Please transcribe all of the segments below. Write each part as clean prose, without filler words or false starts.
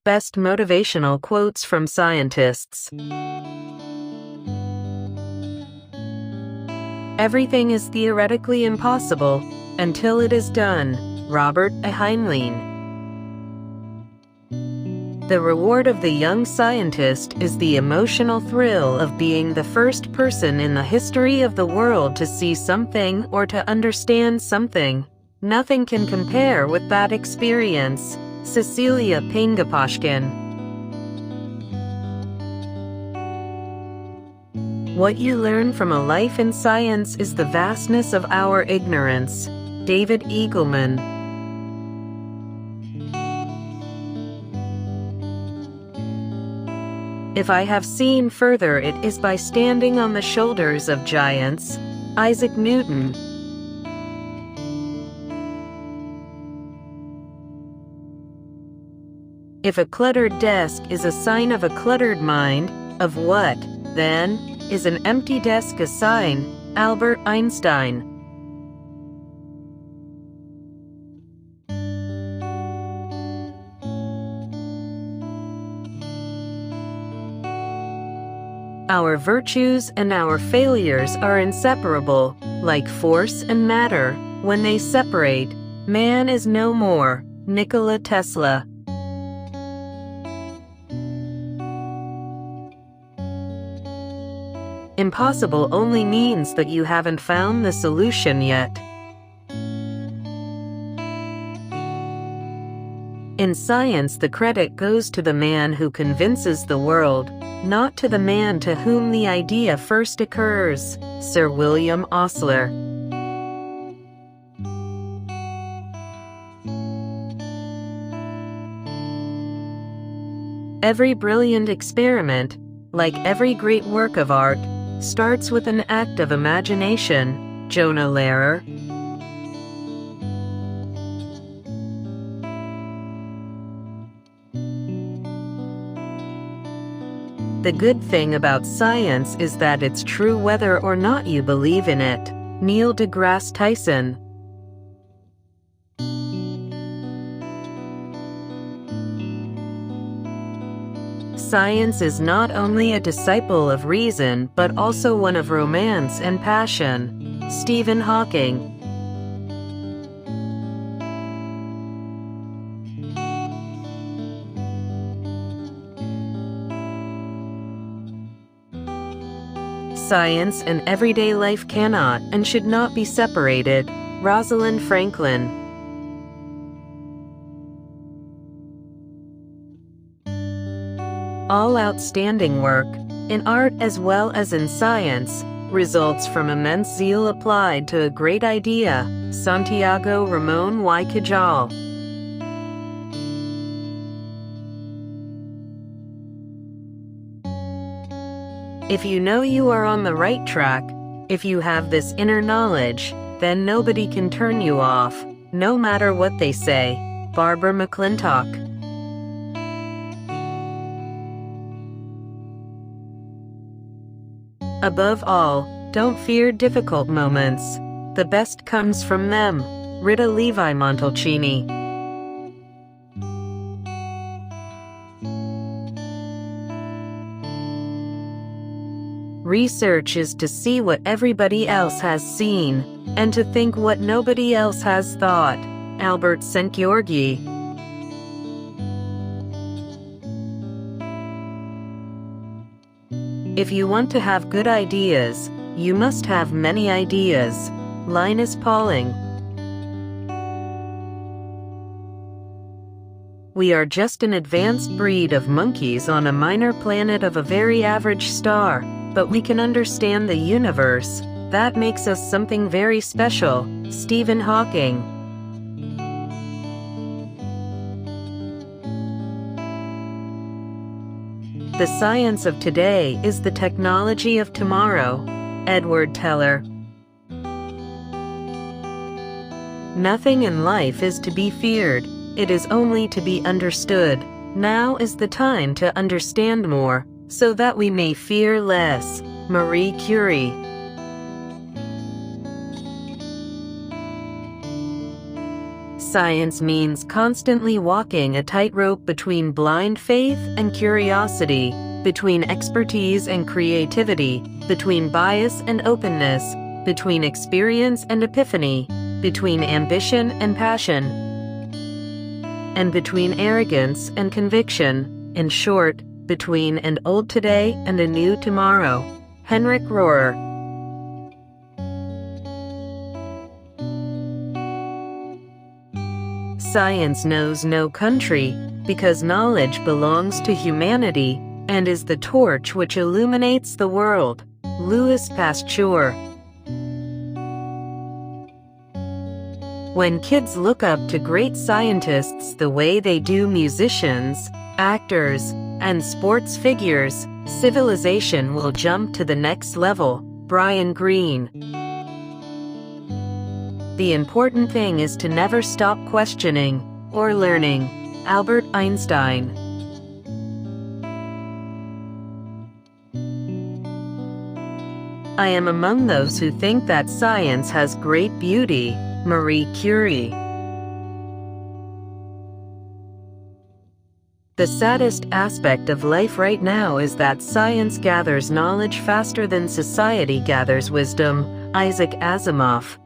best motivational quotes from scientists. Everything is theoretically impossible until it is done. Robert A. Heinlein. The reward of the young scientist is the emotional thrill of being the first person in the history of the world to see something or to understand something. Nothing can compare with that experience. Cecilia Pangapashkin. What you learn from a life in science is the vastness of our ignorance. David Eagleman. If I have seen further, it is by standing on the shoulders of giants. Isaac Newton. If a cluttered desk is a sign of a cluttered mind, of what, then, is an empty desk a sign? Albert Einstein. Our virtues and our failures are inseparable, like force and matter. When they separate, man is no more. Nikola Tesla. Impossible only means that you haven't found the solution yet. In science, the credit goes to the man who convinces the world, not to the man to whom the idea first occurs. Sir William Osler. Every brilliant experiment, like every great work of art, starts with an act of imagination. Jonah Lehrer. The good thing about science is that it's true whether or not you believe in it. Neil deGrasse Tyson. Science is not only a disciple of reason but also one of romance and passion. Stephen Hawking. Science and everyday life cannot and should not be separated. Rosalind Franklin. All outstanding work, in art as well as in science, results from immense zeal applied to a great idea. Santiago Ramon y Cajal. If you know you are on the right track, if you have this inner knowledge, then nobody can turn you off, no matter what they say. Barbara McClintock. Above all, don't fear difficult moments. The best comes from them. Rita Levi Montalcini. Research is to see what everybody else has seen, and to think what nobody else has thought. Albert Szent-Györgyi. If you want to have good ideas, you must have many ideas. Linus Pauling. We are just an advanced breed of monkeys on a minor planet of a very average star, but we can understand the universe. That makes us something very special. Stephen Hawking. The science of today is the technology of tomorrow. Edward Teller. Nothing in life is to be feared. It is only to be understood. Now is the time to understand more, so that we may fear less. Marie Curie. Science means constantly walking a tightrope between blind faith and curiosity, between expertise and creativity, between bias and openness, between experience and epiphany, between ambition and passion, and between arrogance and conviction. In short, between an old today and a new tomorrow. Henrik Rohrer. Science knows no country, because knowledge belongs to humanity, and is the torch which illuminates the world. Louis Pasteur. When kids look up to great scientists the way they do musicians, actors, and sports figures, civilization will jump to the next level. Brian Greene. The important thing is to never stop questioning or learning. Albert Einstein. I am among those who think that science has great beauty. Marie Curie. The saddest aspect of life right now is that science gathers knowledge faster than society gathers wisdom. Isaac Asimov.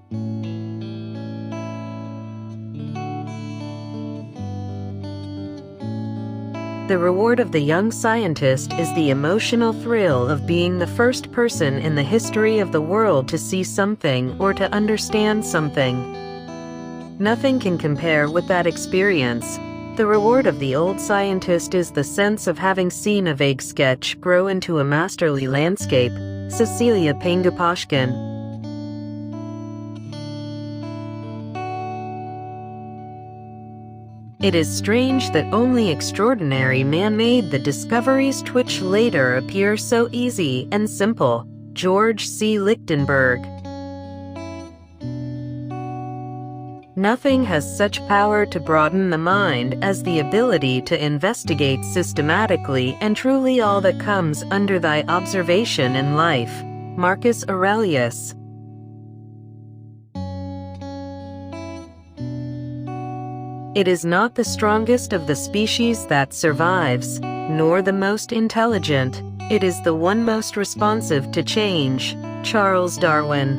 The reward of the young scientist is the emotional thrill of being the first person in the history of the world to see something or to understand something. Nothing can compare with that experience. The reward of the old scientist is the sense of having seen a vague sketch grow into a masterly landscape. Cecilia Pangaposhkin. It is strange that only extraordinary man-made the discoveries which later appear so easy and simple. George C. Lichtenberg. Nothing has such power to broaden the mind as the ability to investigate systematically and truly all that comes under thy observation in life. Marcus Aurelius. It is not the strongest of the species that survives, nor the most intelligent. It is the one most responsive to change. Charles Darwin.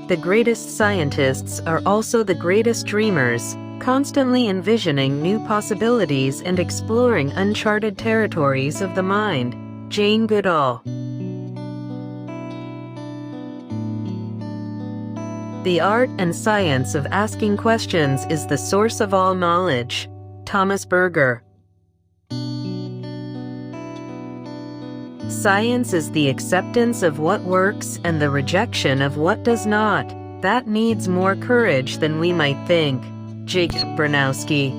The greatest scientists are also the greatest dreamers, constantly envisioning new possibilities and exploring uncharted territories of the mind. Jane Goodall. The art and science of asking questions is the source of all knowledge. Thomas Berger. Science is the acceptance of what works and the rejection of what does not. That needs more courage than we might think. Jacob Bronowski.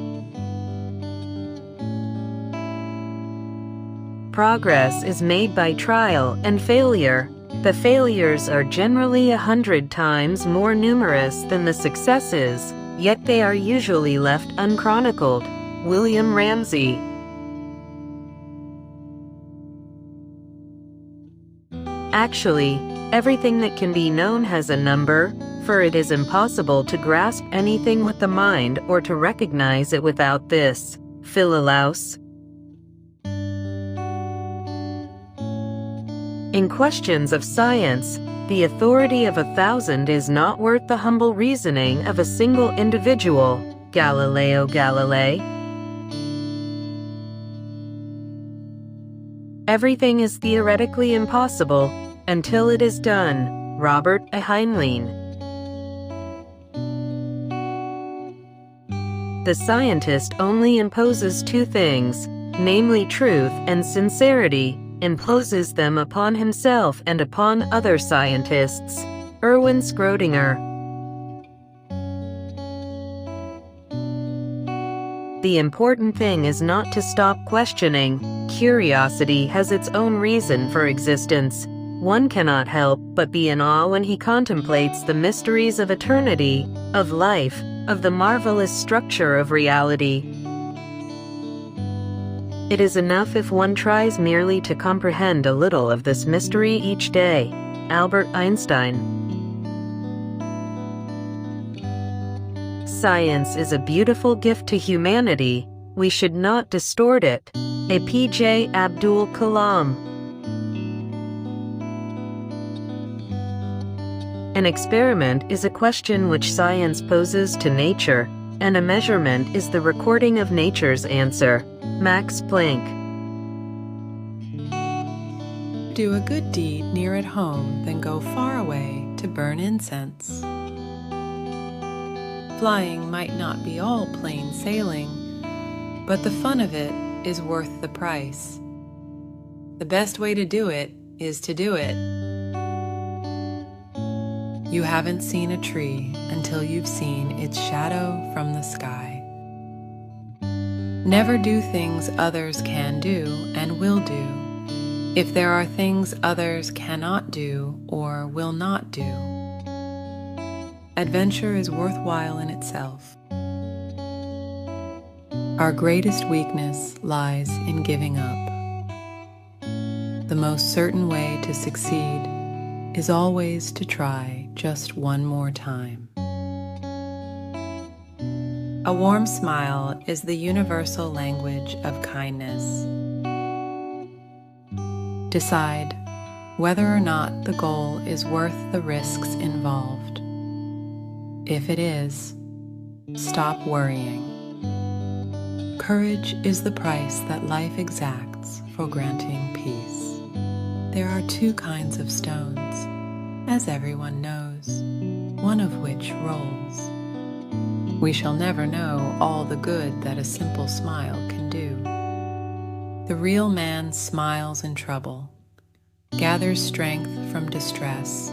Progress is made by trial and failure. The failures are generally 100 times more numerous than the successes, yet they are usually left unchronicled. William Ramsey. Actually, everything that can be known has a number, for it is impossible to grasp anything with the mind or to recognize it without this. Philolaus. In questions of science, the authority of 1,000 is not worth the humble reasoning of a single individual. Galileo Galilei. Everything is theoretically impossible until it is done. Robert A. Heinlein. The scientist only imposes two things, namely truth and sincerity, imposes them upon himself and upon other scientists. Erwin Schrödinger. The important thing is not to stop questioning. Curiosity has its own reason for existence. One cannot help but be in awe when he contemplates the mysteries of eternity, of life, of the marvelous structure of reality. It is enough if one tries merely to comprehend a little of this mystery each day. Albert Einstein. Science is a beautiful gift to humanity. We should not distort it. APJ Abdul Kalam. An experiment is a question which science poses to nature, and a measurement is the recording of nature's answer. Max Planck. Do a good deed near at home, then go far away to burn incense. Flying might not be all plain sailing, but the fun of it is worth the price. The best way to do it is to do it. You haven't seen a tree until you've seen its shadow from the sky. Never do things others can do and will do, if there are things others cannot do or will not do. Adventure is worthwhile in itself. Our greatest weakness lies in giving up. The most certain way to succeed is always to try just one more time. A warm smile is the universal language of kindness. Decide whether or not the goal is worth the risks involved. If it is, stop worrying. Courage is the price that life exacts for granting peace. There are two kinds of stones, as everyone knows, one of which rolls. We shall never know all the good that a simple smile can do. The real man smiles in trouble, gathers strength from distress,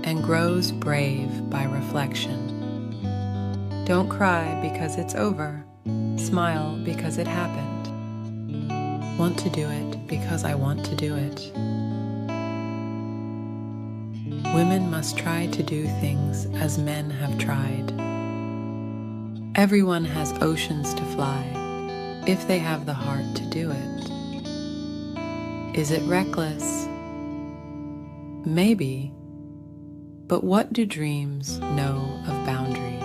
and grows brave by reflection. Don't cry because it's over. Smile because it happened. Want to do it because I want to do it. Women must try to do things as men have tried. Everyone has oceans to fly, if they have the heart to do it. Is it reckless? Maybe. But what do dreams know of boundaries?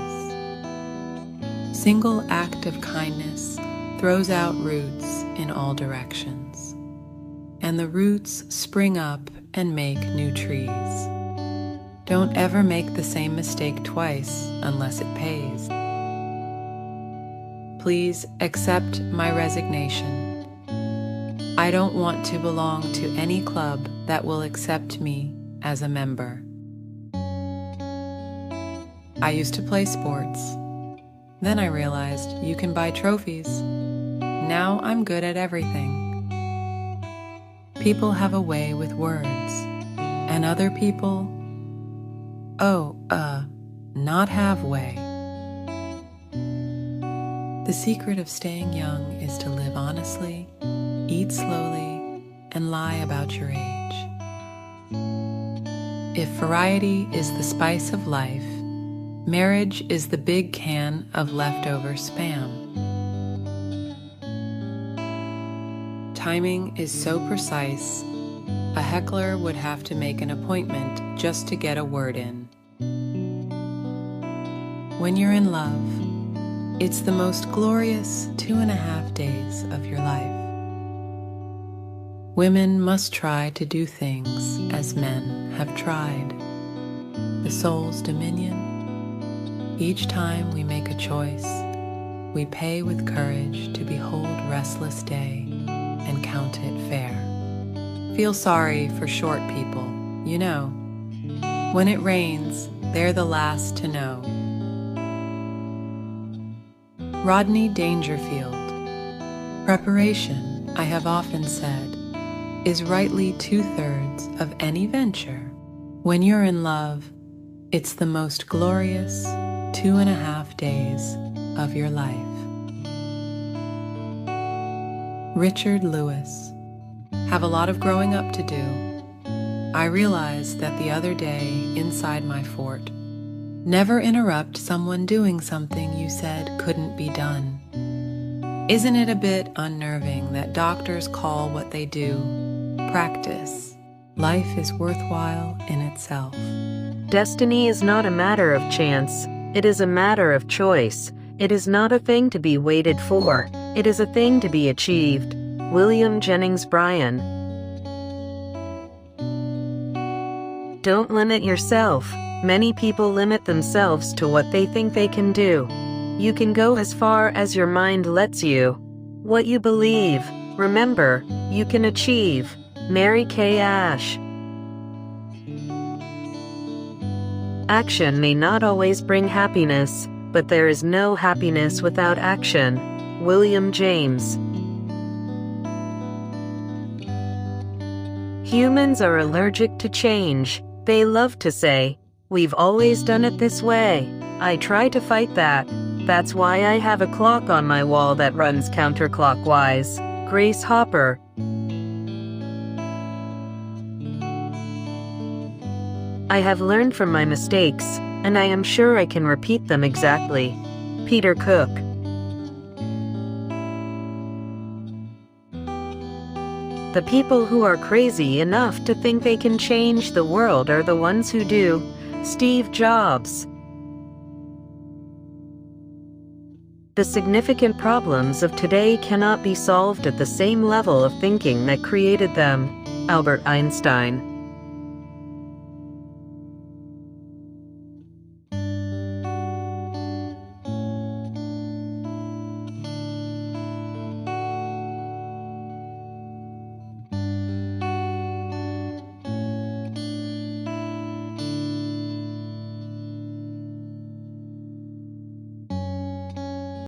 Single act of kindness throws out roots in all directions, and the roots spring up and make new trees. Don't ever make the same mistake twice unless it pays. Please accept my resignation. I don't want to belong to any club that will accept me as a member. I used to play sports. Then I realized you can buy trophies. Now I'm good at everything. People have a way with words, and other people, not have way. The secret of staying young is to live honestly, eat slowly, and lie about your age. If variety is the spice of life, marriage is the big can of leftover spam. Timing is so precise, a heckler would have to make an appointment just to get a word in. When you're in love, it's the most glorious 2.5 days of your life. Women must try to do things as men have tried. The soul's dominion. Each time we make a choice, we pay with courage to behold restless day and count it fair. Feel sorry for short people, you know. When it rains, they're the last to know. Rodney Dangerfield. Preparation, I have often said, is rightly 2/3 of any venture. When you're in love, it's the most glorious 2.5 days of your life. Richard Lewis. Have a lot of growing up to do. I realized that the other day inside my fort. Never interrupt someone doing something you said couldn't be done. Isn't it a bit unnerving that doctors call what they do practice? Life is worthwhile in itself. Destiny is not a matter of chance. It is a matter of choice. It is not a thing to be waited for. It is a thing to be achieved. William Jennings Bryan. Don't limit yourself. Many people limit themselves to what they think they can do. You can go as far as your mind lets you. What you believe, remember, you can achieve. Mary Kay Ash. Action may not always bring happiness, but there is no happiness without action. William James. Humans are allergic to change. They love to say, "We've always done it this way." I try to fight that. That's why I have a clock on my wall that runs counterclockwise. Grace Hopper. I have learned from my mistakes, and I am sure I can repeat them exactly. Peter Cook. The people who are crazy enough to think they can change the world are the ones who do. Steve Jobs. The significant problems of today cannot be solved at the same level of thinking that created them. Albert Einstein.